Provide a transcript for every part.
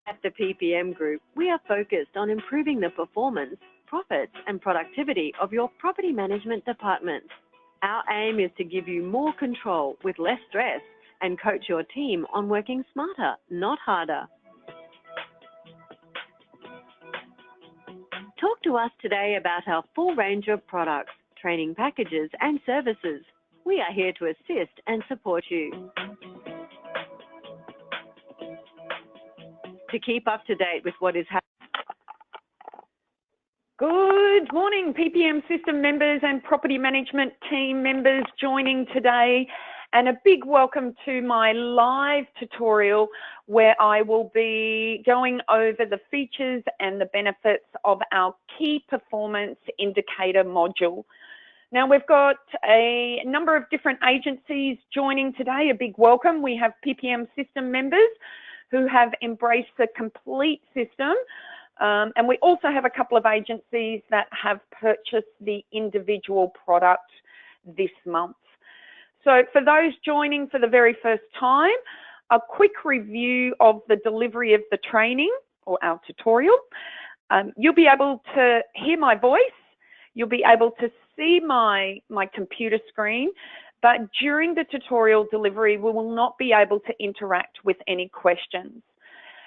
At the PPM Group, we are focused on improving the performance, profits and productivity of your property management department. Our aim is to give you more control with less stress and coach your team on working smarter, not harder. Talk to us today about our full range of products, training packages and services. We are here to assist and support you. To keep up to date with what is happening. Good morning, PPM system members and property management team members joining today, and a big welcome to my live tutorial where I will be going over the features and the benefits of our key performance indicator module. Now, we've got a number of different agencies joining today. A big welcome. We have PPM system members who have embraced the complete system. And we also have a couple of agencies that have purchased the individual product this month. So for those joining for the very first time, a quick review of the delivery of the training or our tutorial. You'll be able to hear my voice. You'll be able to see my computer screen. But during the tutorial delivery, we will not be able to interact with any questions.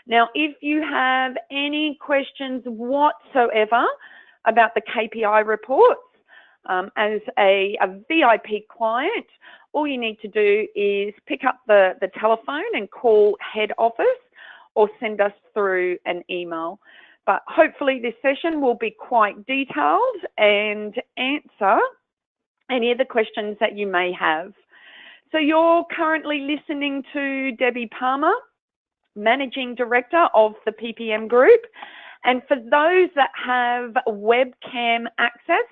Now, if you have any questions whatsoever about the KPI reports, as a VIP client, all you need to do is pick up the telephone and call head office or send us through an email. But hopefully this session will be quite detailed and answer any of the questions that you may have. So you're currently listening to Debbie Palmer, Managing Director of the PPM Group. And for those that have webcam access,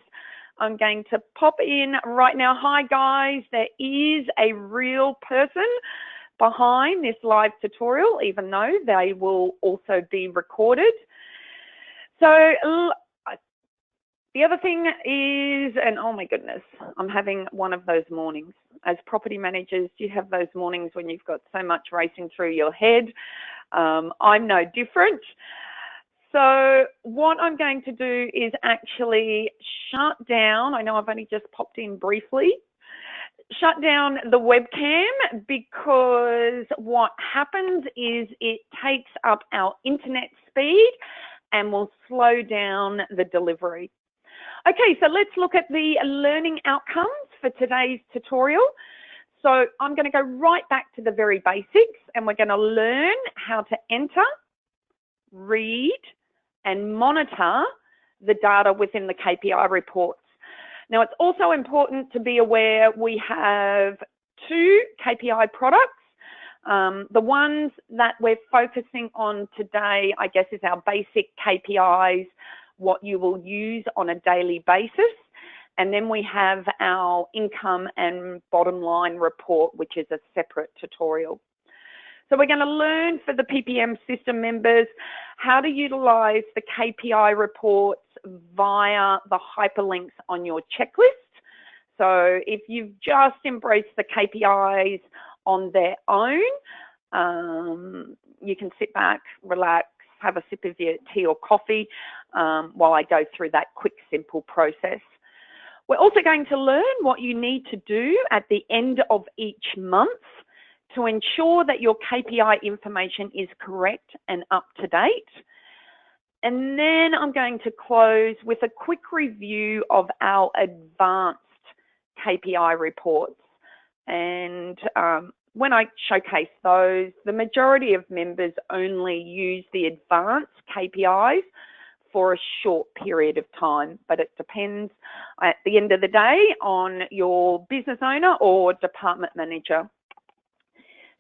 I'm going to pop in right now. Hi guys, there is a real person behind this live tutorial, even though they will also be recorded. So the other thing is, and oh my goodness, I'm having one of those mornings. As property managers, you have those mornings when you've got so much racing through your head. I'm no different. So what I'm going to do is actually shut down, I know I've only just popped in briefly, shut down the webcam, because what happens is it takes up our internet speed and will slow down the delivery. Okay, so let's look at the learning outcomes for today's tutorial. So I'm going to go right back to the very basics, and we're going to learn how to enter, read, and monitor the data within the KPI reports. Now, it's also important to be aware we have two KPI products. The ones that we're focusing on today, I guess, is our basic KPIs, what you will use on a daily basis. And then we have our income and bottom line report, which is a separate tutorial. So we're going to learn for the PPM system members how to utilize the KPI reports via the hyperlinks on your checklist. So if you've just embraced the KPIs on their own, you can sit back, relax, have a sip of your tea or coffee while I go through that quick, simple process. We're also going to learn what you need to do at the end of each month to ensure that your KPI information is correct and up to date. And then I'm going to close with a quick review of our advanced KPI reports. And when I showcase those, the majority of members only use the advanced KPIs for a short period of time, but it depends at the end of the day on your business owner or department manager.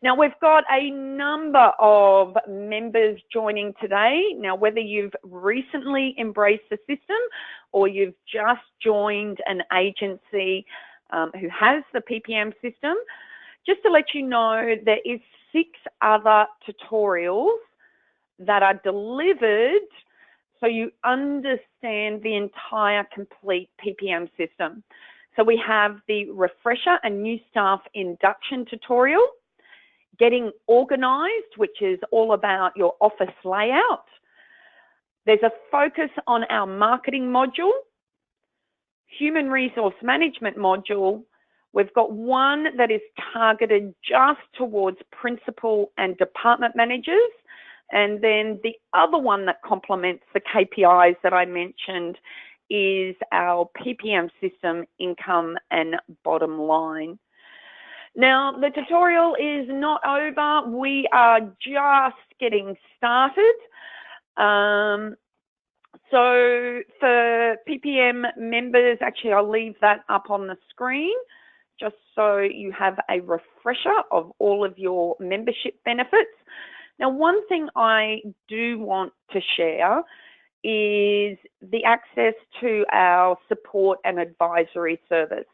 Now, we've got a number of members joining today. Now, whether you've recently embraced the system or you've just joined an agency who has the PPM system, just to let you know, there is 6 other tutorials that are delivered so you understand the entire complete PPM system. So we have the refresher and new staff induction tutorial, getting organised, which is all about your office layout. There's a focus on our marketing module, human resource management module. We've got one that is targeted just towards principal and department managers. And then the other one that complements the KPIs that I mentioned is our PPM system income and bottom line. Now, the tutorial is not over. We are just getting started. So for PPM members, actually, I'll leave that up on the screen just so you have a refresher of all of your membership benefits. Now, one thing I do want to share is the access to our support and advisory service.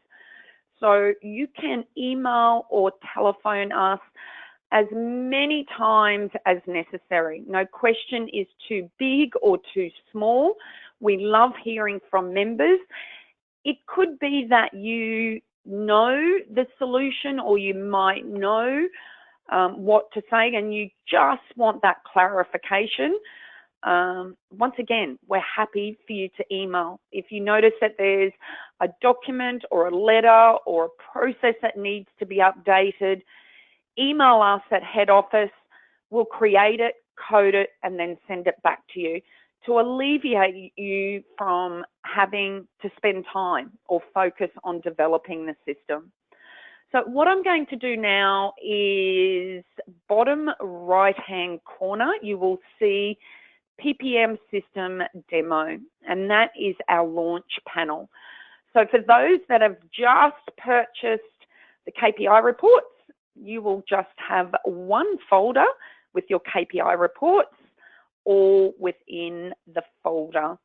So you can email or telephone us as many times as necessary. No question is too big or too small. We love hearing from members. It could be that you know the solution, or you might know what to say and you just want that clarification. Once again, we're happy for you to email. If you notice that there's a document or a letter or a process that needs to be updated, email us at head office. We'll create it, code it, and then send it back to you to alleviate you from having to spend time or focus on developing the system. So what I'm going to do now is bottom right-hand corner, you will see PPM system demo, and that is our launch panel. So for those that have just purchased the KPI reports, you will just have one folder with your KPI reports all within the folder.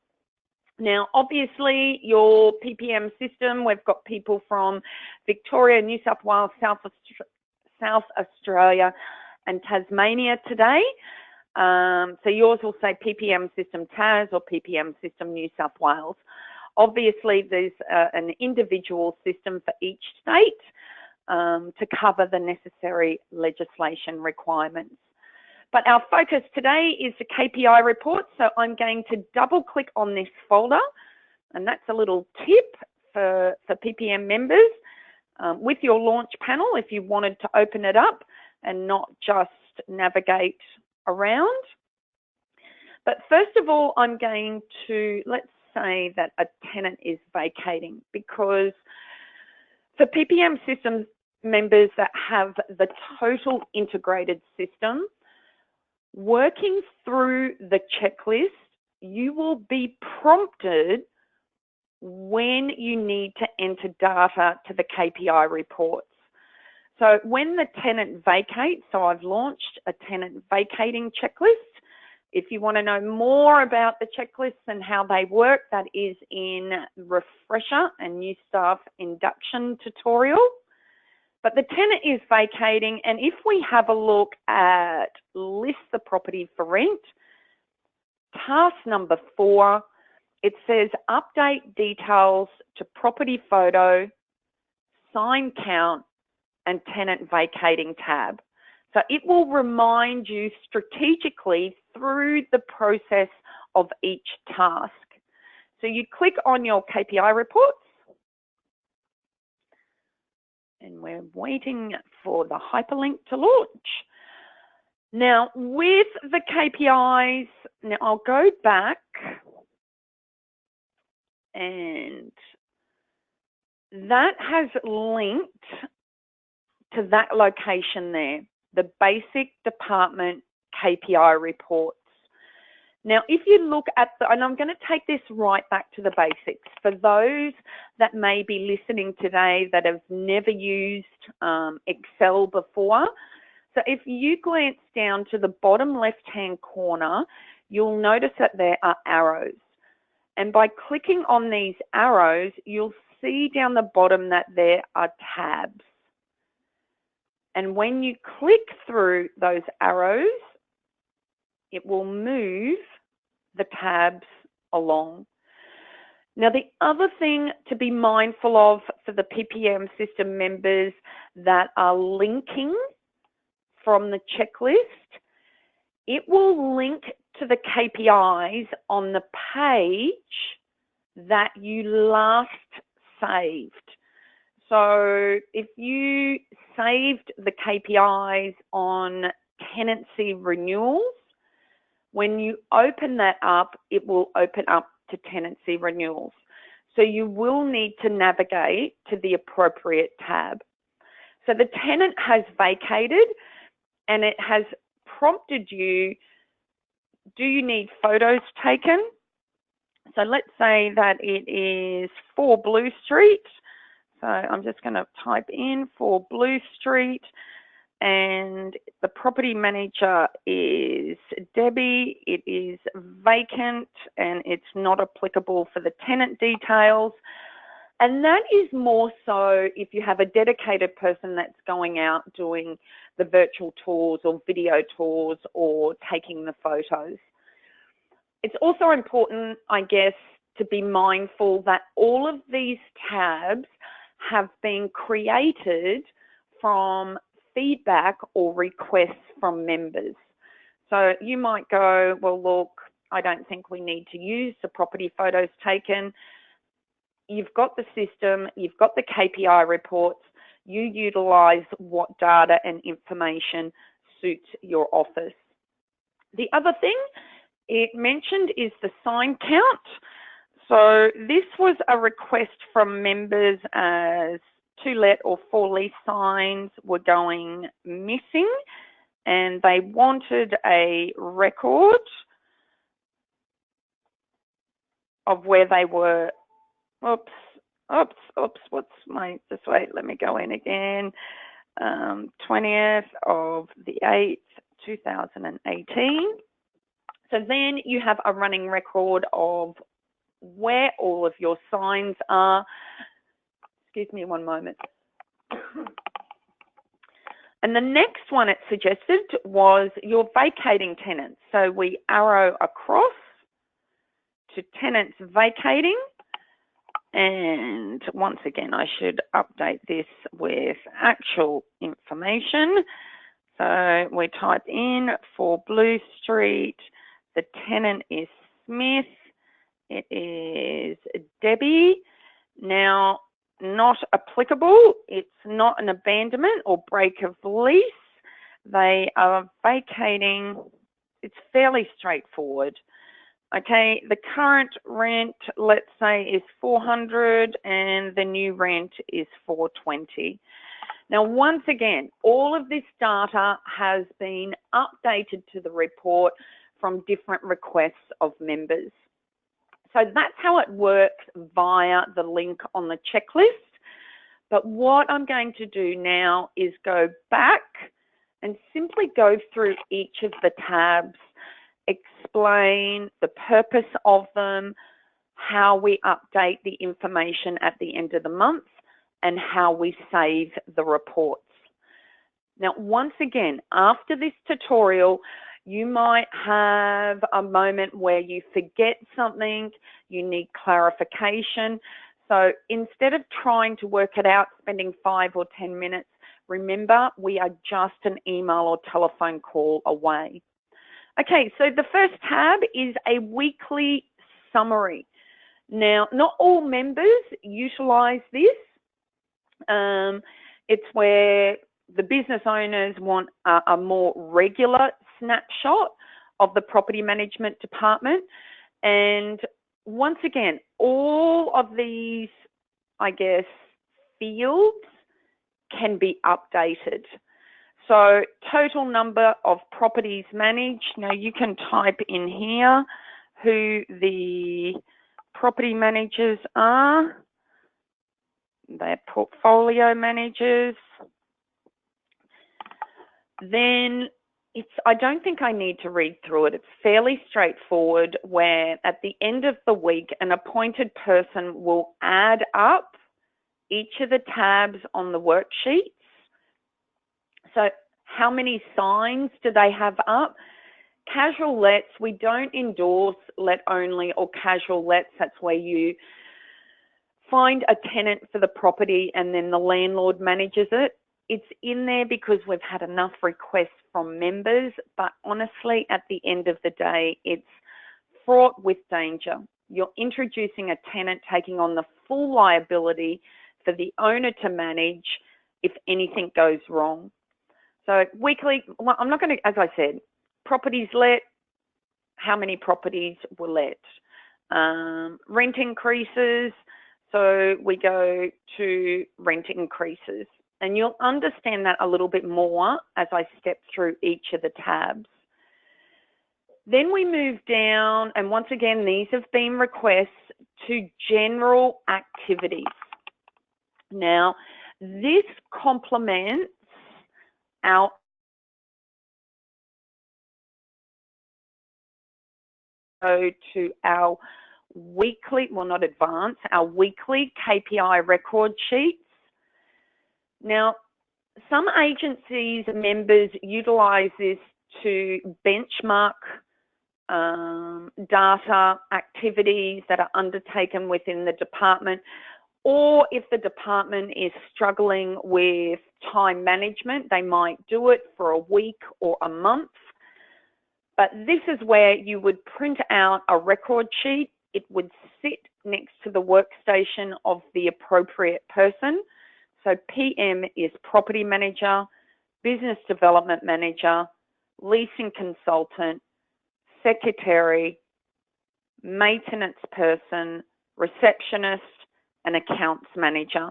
Now, obviously, your PPM system, we've got people from Victoria, New South Wales, South Australia, and Tasmania today. So yours will say PPM system Tas or PPM system New South Wales. Obviously, there's an individual system for each state to cover the necessary legislation requirements. But our focus today is the KPI report, so I'm going to double click on this folder, and that's a little tip for PPM members with your launch panel if you wanted to open it up and not just navigate around. But first of all, I'm going to, let's say that a tenant is vacating, because for PPM systems members that have the total integrated system, working through the checklist, you will be prompted when you need to enter data to the KPI reports. So when the tenant vacates, so I've launched a tenant vacating checklist. If you want to know more about the checklists and how they work, that is in refresher and new staff induction tutorial. But the tenant is vacating, and if we have a look at list the property for rent, task number 4, it says update details to property photo, sign count, and tenant vacating tab. So it will remind you strategically through the process of each task. So you click on your KPI reports, and we're waiting for the hyperlink to launch. Now, with the KPIs, now I'll go back, and that has linked to that location there, the basic department KPI reports. Now, if you look at the, and I'm going to take this right back to the basics, for those that may be listening today that have never used Excel before. So if you glance down to the bottom left-hand corner, you'll notice that there are arrows. And by clicking on these arrows, you'll see down the bottom that there are tabs. And when you click through those arrows, it will move the tabs along. Now, the other thing to be mindful of for the PPM system members that are linking from the checklist, it will link to the KPIs on the page that you last saved. So if you saved the KPIs on tenancy renewals, when you open that up, it will open up to tenancy renewals. So you will need to navigate to the appropriate tab. So the tenant has vacated and it has prompted you, do you need photos taken? So let's say that it is 4 Blue Street. So I'm just going to type in 4 Blue Street, and the property manager is Debbie. It is vacant and it's not applicable for the tenant details. And that is more so if you have a dedicated person that's going out doing the virtual tours or video tours or taking the photos. It's also important, I guess, to be mindful that all of these tabs have been created from feedback or requests from members. So you might go, well, look, I don't think we need to use the property photos taken. You've got the system, you've got the KPI reports, you utilise what data and information suits your office. The other thing it mentioned is the sign count. So this was a request from members as 2 let or 4 lease signs were going missing, and they wanted a record of where they were. What's my, just wait, let me go in again. 20th of the 8th, 2018. So then you have a running record of where all of your signs are. Excuse me one moment. And the next one it suggested was your vacating tenants. So we arrow across to tenants vacating. And once again, I should update this with actual information. So we type in 4 Blue Street. The tenant is Smith. It is Debbie. Now, not applicable. It's not an abandonment or break of lease. They are vacating. It's fairly straightforward. Okay, the current rent, let's say, is $400 and the new rent is $420. Now, once again, all of this data has been updated to the report from different requests of members. So that's how it works via the link on the checklist. But what I'm going to do now is go back and simply go through each of the tabs, explain the purpose of them, how we update the information at the end of the month, and how we save the reports. Now, once again, after this tutorial, you might have a moment where you forget something, you need clarification. So instead of trying to work it out, spending 5 or 10 minutes, remember, we are just an email or telephone call away. Okay, so the first tab is a weekly summary. Now, not all members utilise this. It's where the business owners want a more regular snapshot of the property management department. And once again, all of these, I guess, fields can be updated. So total number of properties managed. Now you can type in here who the property managers are, their portfolio managers. Then I don't think I need to read through it. It's fairly straightforward, where at the end of the week, an appointed person will add up each of the tabs on the worksheets. So how many signs do they have up? Casual lets, we don't endorse let only or casual lets. That's where you find a tenant for the property and then the landlord manages it. It's in there because we've had enough requests from members, but honestly, at the end of the day, it's fraught with danger. You're introducing a tenant taking on the full liability for the owner to manage if anything goes wrong. So weekly, well, I'm not going to, as I said, properties let, how many properties were let. Rent increases, so we go to rent increases. And you'll understand that a little bit more as I step through each of the tabs. Then we move down, and once again, these have been requests to general activities. Now, this complements our to our weekly, well, not advanced, our weekly KPI record sheets. Now, some agencies members utilise this to benchmark data activities that are undertaken within the department, or if the department is struggling with time management, they might do it for a week or a month. But this is where you would print out a record sheet. It would sit next to the workstation of the appropriate person. So PM is property manager, business development manager, leasing consultant, secretary, maintenance person, receptionist, and accounts manager.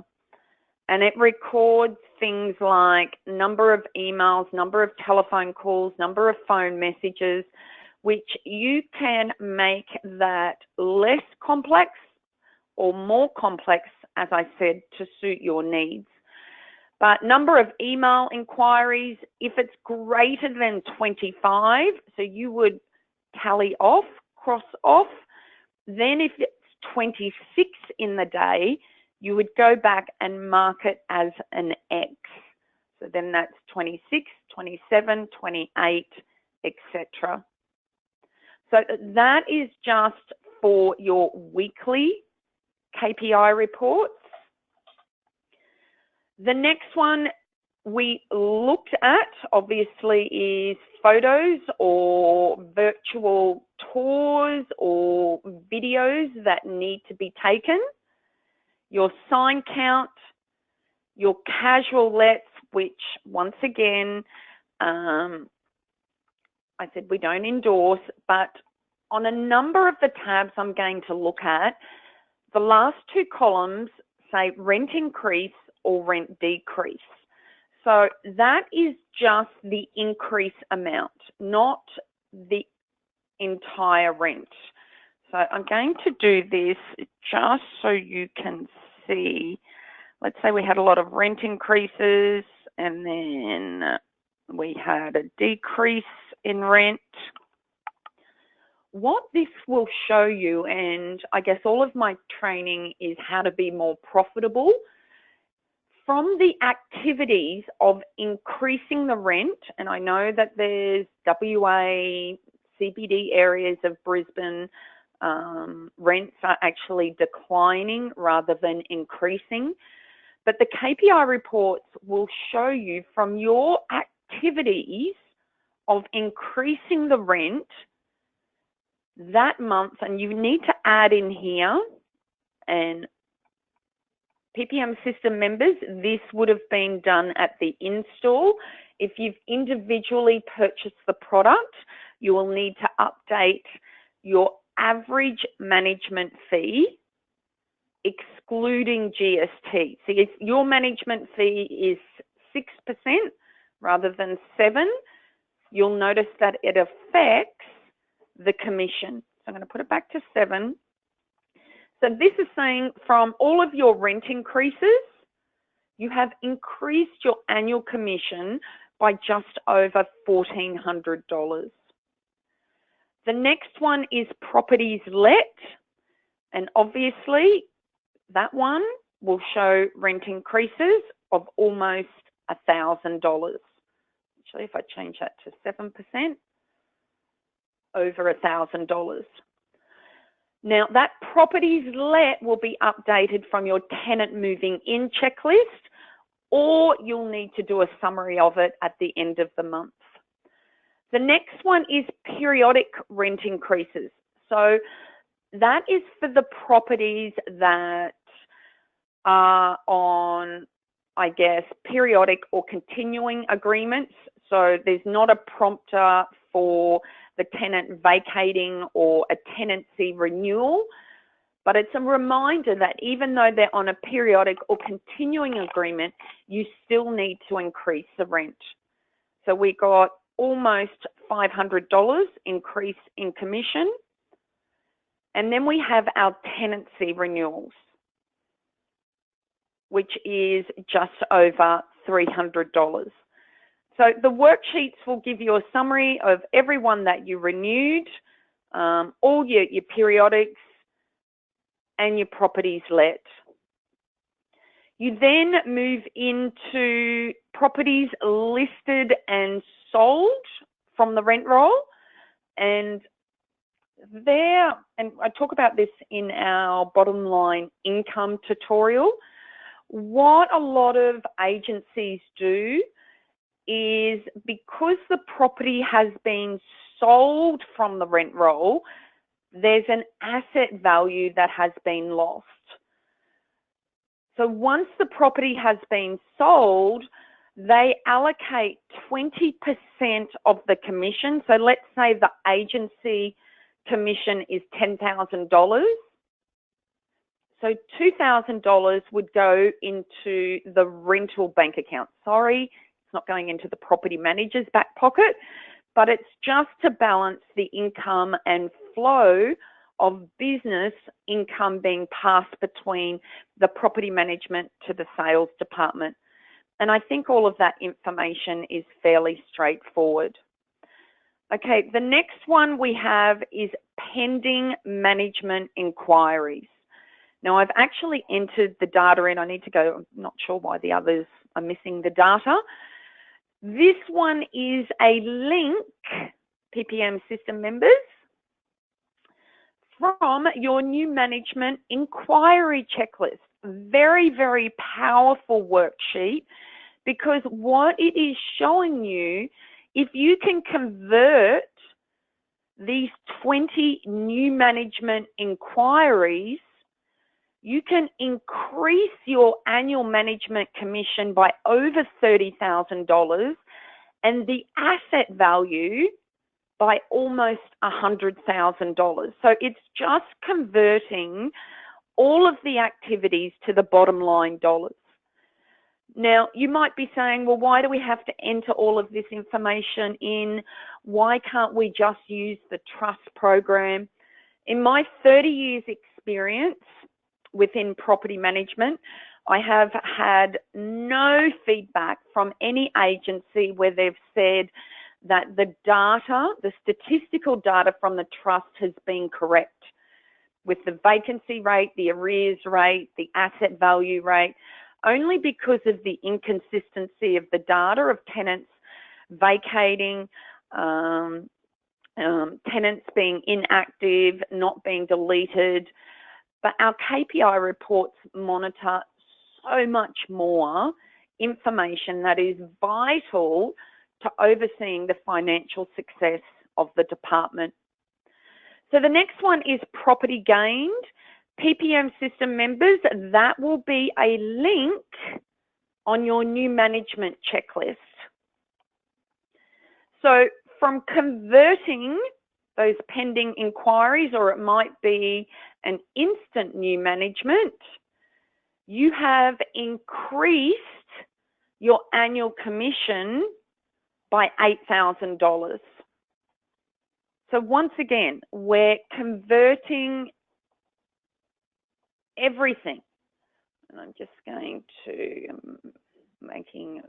And it records things like number of emails, number of telephone calls, number of phone messages, which you can make that less complex or more complex, as I said, to suit your needs. But number of email inquiries, if it's greater than 25, so you would tally off, cross off. Then if it's 26 in the day, you would go back and mark it as an X. So then that's 26, 27, 28, etc. So that is just for your weekly KPI reports. The next one we looked at, obviously, is photos or virtual tours or videos that need to be taken. Your sign count, your casual lets, which once again, I said we don't endorse, but on a number of the tabs I'm going to look at, the last two columns say rent increase or rent decrease. So that is just the increase amount, not the entire rent. So I'm going to do this just so you can see. Let's say we had a lot of rent increases and then we had a decrease in rent. What this will show you, and I guess all of my training is how to be more profitable, from the activities of increasing the rent, and I know that there's WA, CBD areas of Brisbane, rents are actually declining rather than increasing. But the KPI reports will show you from your activities of increasing the rent that month, and you need to add in here, and PPM system members, this would have been done at the install. If you've individually purchased the product, you will need to update your average management fee, excluding GST. So if your management fee is 6% rather than 7%, you'll notice that it affects the commission. So I'm going to put it back to 7%. So this is saying from all of your rent increases, you have increased your annual commission by just over $1,400. The next one is properties let, and obviously that one will show rent increases of almost $1,000. Actually, if I change that to 7%, over $1,000. Now, that properties let will be updated from your tenant moving in checklist or you'll need to do a summary of it at the end of the month. The next one is periodic rent increases. So that is for the properties that are on, I guess, periodic or continuing agreements. So there's not a prompter for the tenant vacating or a tenancy renewal, but it's a reminder that even though they're on a periodic or continuing agreement, you still need to increase the rent. So we got almost $500 increase in commission. And then we have our tenancy renewals, which is just over $300. So the worksheets will give you a summary of everyone that you renewed, all your periodics, and your properties let. You then move into properties listed and sold from the rent roll, and I talk about this in our bottom line income tutorial. What a lot of agencies do is, because the property has been sold from the rent roll, there's an asset value that has been lost. So once the property has been sold, they allocate 20% of the commission. So let's say the agency commission is $10,000. So $2,000 would go into the rental bank account. Sorry, it's not going into the property manager's back pocket, but it's just to balance the income and flow of business income being passed between the property management to the sales department. And I think all of that information is fairly straightforward. Okay, the next one we have is pending management inquiries. Now, I've actually entered the data in. I need to go, I'm not sure why the others are missing the data. This one is a link, PPM system members, from your new management inquiry checklist. Very, very powerful worksheet, because what it is showing you, if you can convert these 20 new management inquiries, you can increase your annual management commission by over $30,000 and the asset value by almost $100,000. So it's just converting all of the activities to the bottom line dollars. Now, you might be saying, well, why do we have to enter all of this information in? Why can't we just use the trust program? In my 30 years experience within property management, I have had no feedback from any agency where they've said that the data, the statistical data from the trust has been correct with the vacancy rate, the arrears rate, the asset value rate, only because of the inconsistency of the data of tenants vacating, tenants being inactive, not being deleted. But our KPI reports monitor so much more information that is vital to overseeing the financial success of the department. So the next one is property gained. PPM system members, that will be a link on your new management checklist. So from converting those pending inquiries, or it might be an instant new management, you have increased your annual commission by $8,000. So once again, we're converting everything. And I'm just going to, making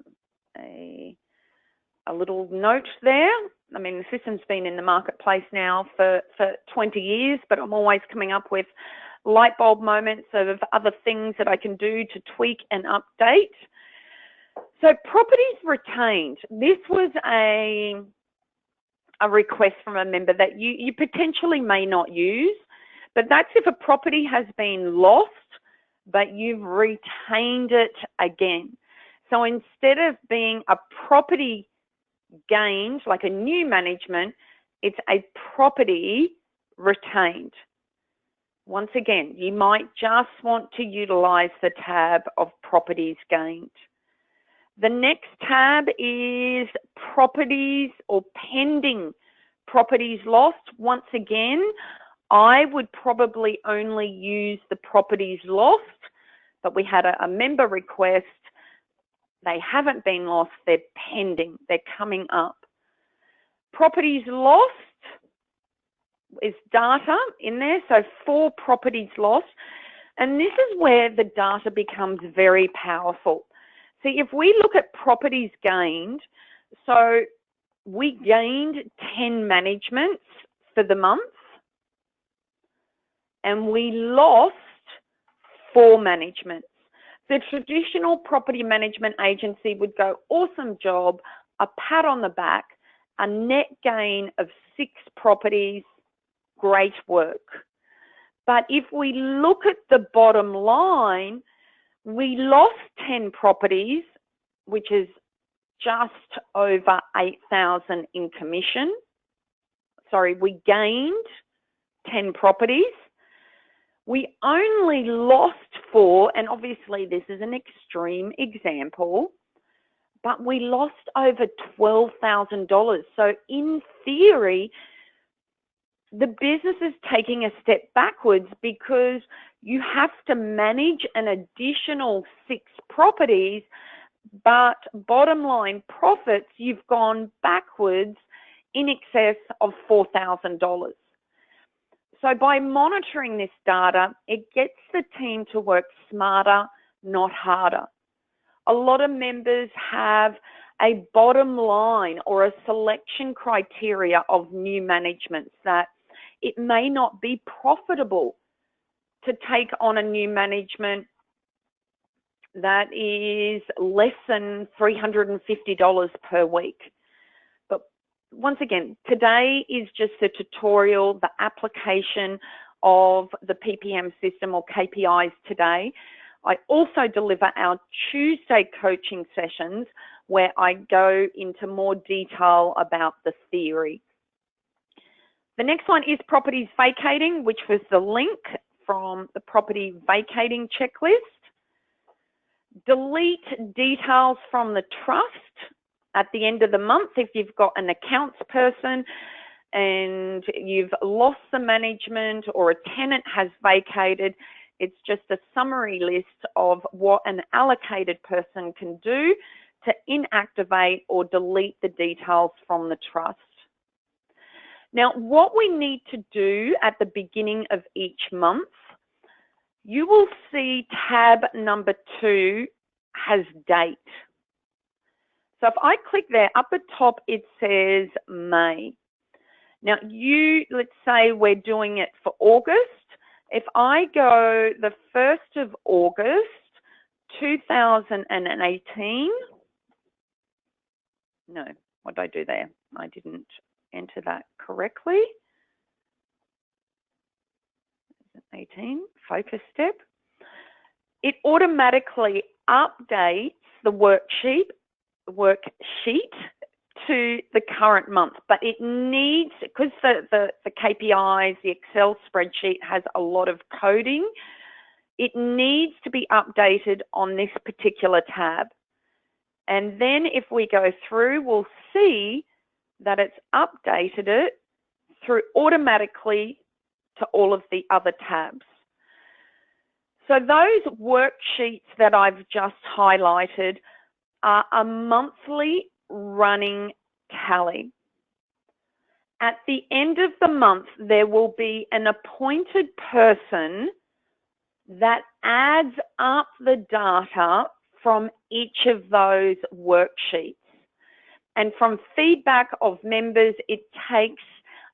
a little note there. I mean, the system's been in the marketplace now for 20 years, but I'm always coming up with light bulb moments of other things that I can do to tweak and update. So properties retained. This was a request from a member that you potentially may not use, but that's if a property has been lost, but you've retained it again. So instead of being a property gained, like a new management, it's a property retained. Once again, you might just want to utilise the tab of properties gained. The next tab is properties or pending properties lost. Once again, I would probably only use the properties lost, but we had a member request. They haven't been lost, they're pending, they're coming up. Properties lost is data in there, so 4 properties lost. And this is where the data becomes very powerful. See, if we look at properties gained, so we gained 10 managements for the month and we lost 4 managements. The traditional property management agency would go, awesome job, a pat on the back, a net gain of 6 properties, great work. But if we look at the bottom line, we lost 10 properties, which is just over 8,000 in commission. Sorry, we gained 10 properties. We only lost 4, and obviously this is an extreme example, but we lost over $12,000. So in theory, the business is taking a step backwards because you have to manage an additional 6 properties, but bottom line profits, you've gone backwards in excess of $4,000. So by monitoring this data, it gets the team to work smarter, not harder. A lot of members have a bottom line or a selection criteria of new managements that it may not be profitable to take on a new management that is less than $350 per week. But once again, today is just a tutorial, the application of the PPM system or KPIs today. I also deliver our Tuesday coaching sessions where I go into more detail about the theory. The next one is properties vacating, which was the link from the property vacating checklist. Delete details from the trust at the end of the month if you've got an accounts person and you've lost the management or a tenant has vacated. It's just a summary list of what an allocated person can do to inactivate or delete the details from the trust. Now, what we need to do at the beginning of each month, you will see tab number 2 has date. So if I click there, up at top, it says May. Now, let's say we're doing it for August. If I go the 1st of August, 2018, no, what did I do there? I didn't enter that correctly. 18, focus step. It automatically updates the worksheet to the current month, but it needs, because the KPIs, the Excel spreadsheet has a lot of coding, it needs to be updated on this particular tab. And then if we go through, we'll see that it's updated it through automatically to all of the other tabs. So those worksheets that I've just highlighted are a monthly running tally. At the end of the month, there will be an appointed person that adds up the data from each of those worksheets. And from feedback of members, it takes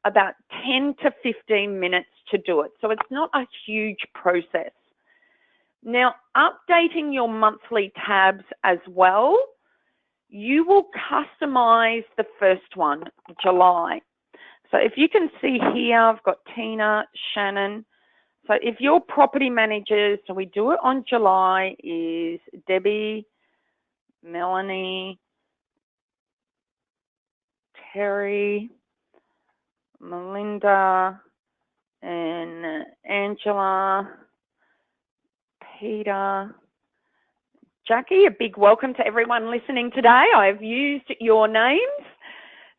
about 10 to 15 minutes to do it. So it's not a huge process. Now, updating your monthly tabs as well, you will customize the first one, July. So if you can see here, I've got Tina, Shannon. So if your property managers, so we do it on July, is Debbie, Melanie, Terry, Melinda, and Angela, Peter, Jackie. A big welcome to everyone listening today. I've used your names.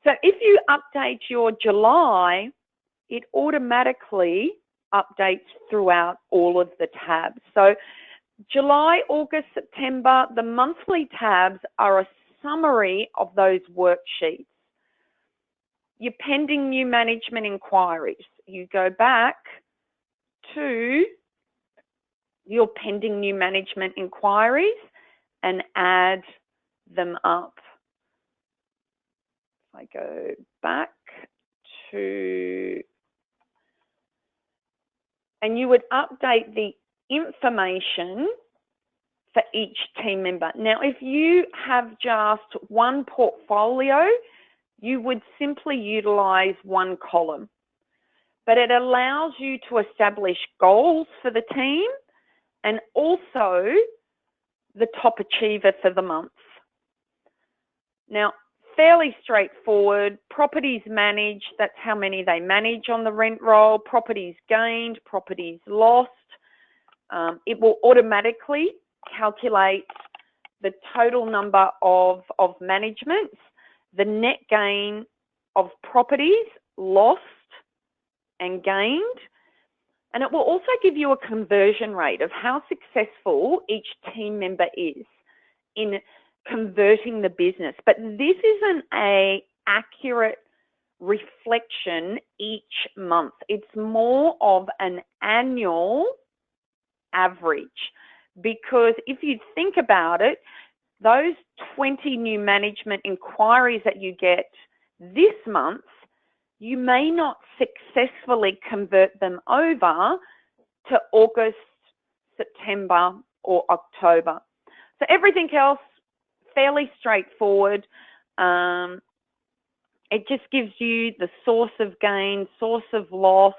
So if you update your July, it automatically updates throughout all of the tabs. So July, August, September, the monthly tabs are a summary of those worksheets. Your pending new management inquiries. You go back to your pending new management inquiries and add them up. If I go back to, and you would update the information for each team member. Now, if you have just one portfolio, you would simply utilize one column, but it allows you to establish goals for the team and also the top achiever for the month. Now, fairly straightforward. Properties managed, that's how many they manage on the rent roll. Properties gained, properties lost. It will automatically calculate the total number of managements, the net gain of properties lost and gained, and it will also give you a conversion rate of how successful each team member is in converting the business. But this isn't an accurate reflection each month. It's more of an annual average, because if you think about it, those 20 new management inquiries that you get this month, you may not successfully convert them over to August, September, or October. So everything else, fairly straightforward. It just gives you the source of gain, source of lost.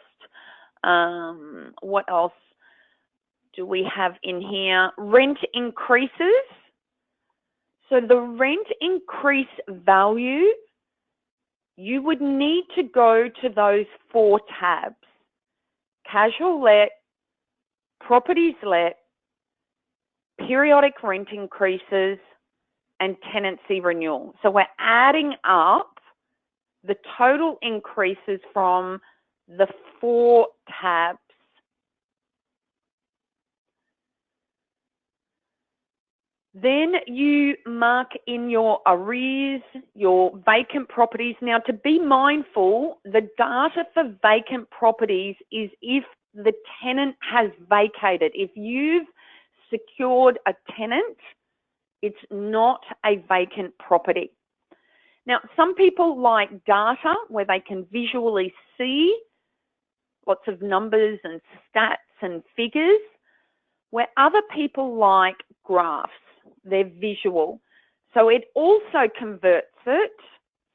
What else do we have in here? Rent increases. So the rent increase value, you would need to go to those 4 tabs: casual let, properties let, periodic rent increases, and tenancy renewal. So we're adding up the total increases from the 4 tabs. Then you mark in your arrears, your vacant properties. Now, to be mindful, the data for vacant properties is if the tenant has vacated. If you've secured a tenant, it's not a vacant property. Now, some people like data where they can visually see lots of numbers and stats and figures, where other people like graphs. They're visual. So it also converts it.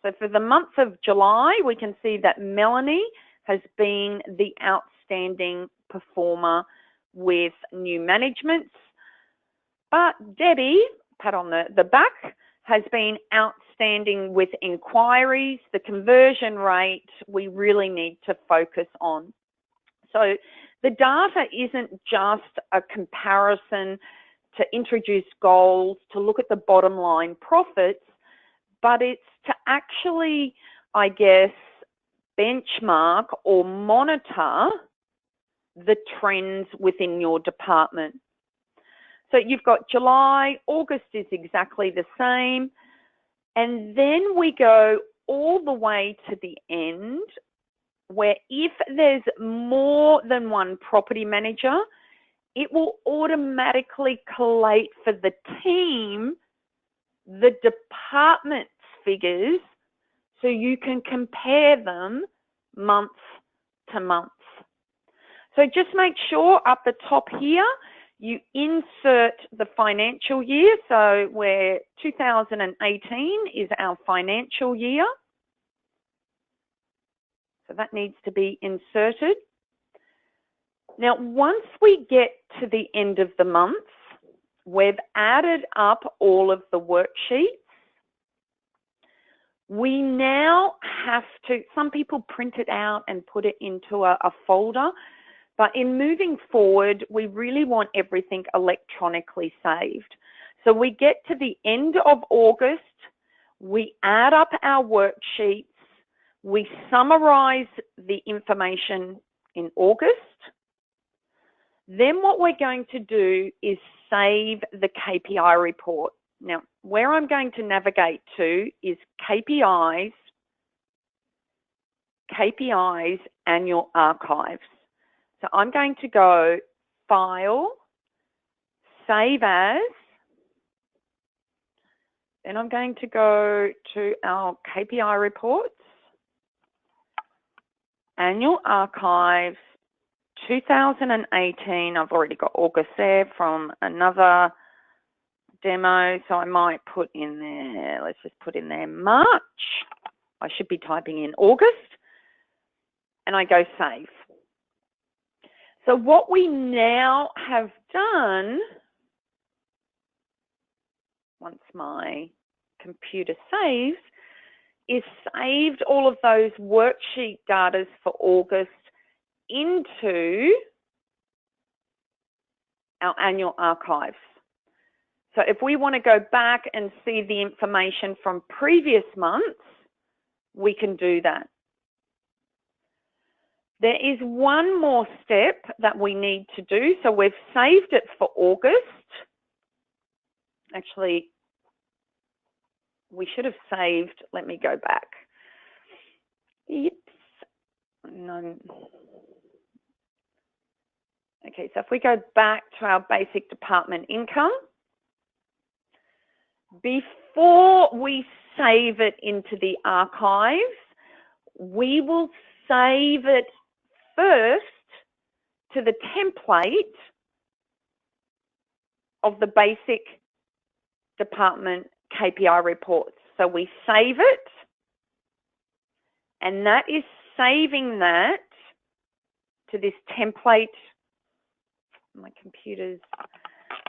So for the month of July, we can see that Melanie has been the outstanding performer with new managements. But Debbie, pat on the back, has been outstanding with inquiries. The conversion rate we really need to focus on. So the data isn't just a comparison to introduce goals, to look at the bottom line profits, but it's to actually, I guess, benchmark or monitor the trends within your department. So you've got July, August is exactly the same, and then we go all the way to the end, where if there's more than one property manager, it will automatically collate for the team the department's figures so you can compare them month to month. So just make sure up the top here you insert the financial year. So where 2018 is our financial year. So that needs to be inserted. Now, once we get to the end of the month, we've added up all of the worksheets. We now have to, some people print it out and put it into a folder, but in moving forward, we really want everything electronically saved. So we get to the end of August, we add up our worksheets, we summarise the information in August. Then what we're going to do is save the KPI report. Now, where I'm going to navigate to is KPIs, Annual Archives. So I'm going to go File, Save As, then I'm going to go to our KPI Reports, Annual Archives, 2018, I've already got August there from another demo, so I might put in there, let's just put in there March. I should be typing in August, and I go save. So what we now have done, once my computer saves, is saved all of those worksheet data for August into our annual archives. So if we want to go back and see the information from previous months, we can do that. There is one more step that we need to do. So we've saved it for August. Actually, we should have saved, let me go back. Oops. No. Okay, so if we go back to our basic department income, before we save it into the archives, we will save it first to the template of the basic department KPI reports. So we save it, and that is saving that to this template. My computer's,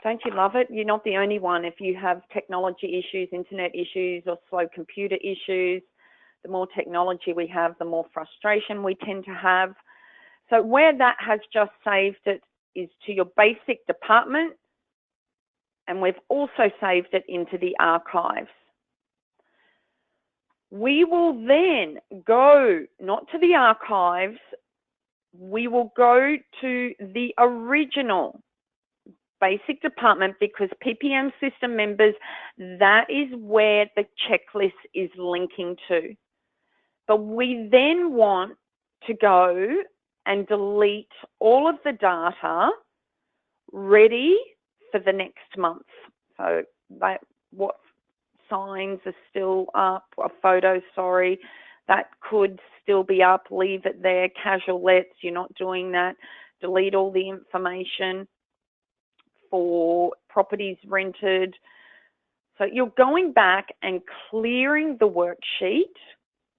don't you love it? You're not the only one. If you have technology issues, internet issues, or slow computer issues, the more technology we have, the more frustration we tend to have. So where that has just saved it is to your basic department, and we've also saved it into the archives. We will then go, not to the archives, we will go to the original basic department, because PPM system members, that is where the checklist is linking to. But we then want to go and delete all of the data ready for the next month. So what signs are still up, or photos, sorry, that could still be up, leave it there. Casual lets, you're not doing that. Delete all the information for properties rented. So you're going back and clearing the worksheet,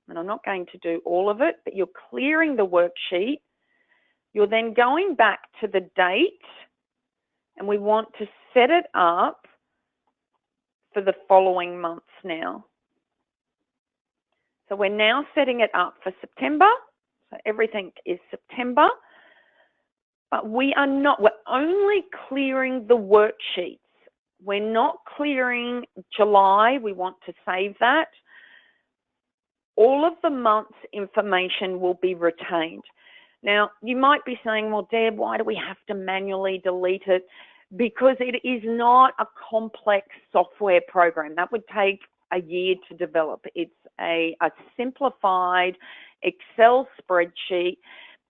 and I'm not going to do all of it, but you're clearing the worksheet. You're then going back to the date, and we want to set it up for the following months now. So we're now setting it up for September. So everything is September. But we are not, we're only clearing the worksheets. We're not clearing July. We want to save that. All of the month's information will be retained. Now, you might be saying, well, Deb, why do we have to manually delete it? Because it is not a complex software program. That would take a year to develop. It's a simplified Excel spreadsheet,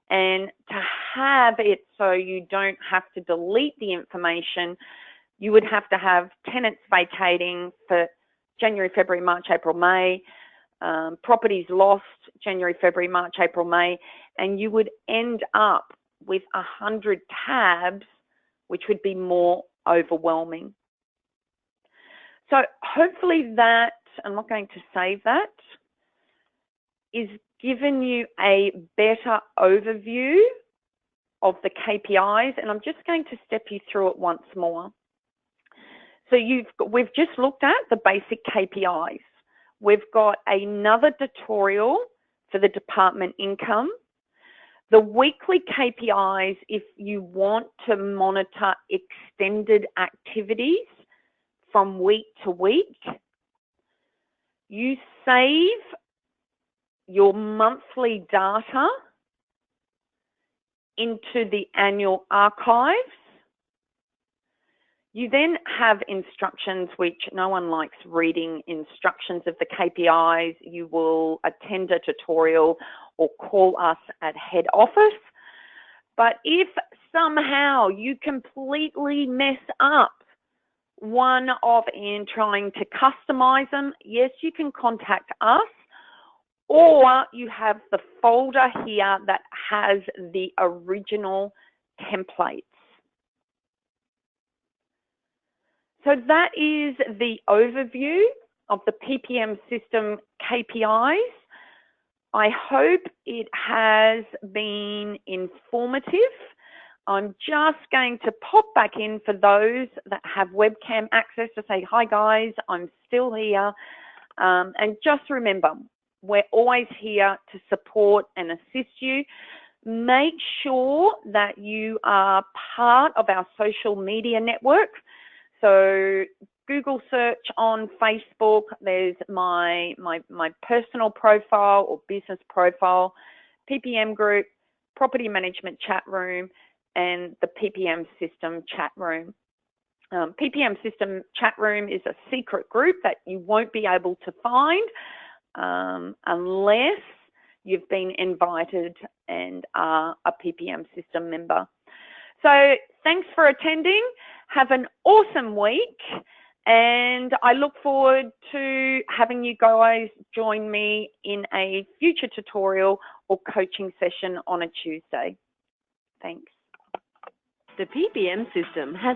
and to have it so you don't have to delete the information, you would have to have tenants vacating for January, February, March, April, May, properties lost January, February, March, April, May, and you would end up with 100 tabs, which would be more overwhelming. So hopefully that, I'm not going to save that, is given you a better overview of the KPIs, and I'm just going to step you through it once more. So we've just looked at the basic KPIs. We've got another tutorial for the department income. The weekly KPIs, if you want to monitor extended activities from week to week. You save your monthly data into the annual archives. You then have instructions, which no one likes reading instructions of the KPIs. You will attend a tutorial or call us at head office. But if somehow you completely mess up one off in trying to customize them, yes, you can contact us, or you have the folder here that has the original templates. So that is the overview of the PPM system KPIs. I hope it has been informative. I'm just going to pop back in for those that have webcam access to say, hi guys, I'm still here. And just remember, we're always here to support and assist you. Make sure that you are part of our social media network. So Google search on Facebook, there's my personal profile or business profile, PPM group, property management chat room, and the PPM system chat room. PPM system chat room is a secret group that you won't be able to find unless you've been invited and are a PPM system member. So thanks for attending. Have an awesome week, and I look forward to having you guys join me in a future tutorial or coaching session on a Tuesday. Thanks. The PPM system has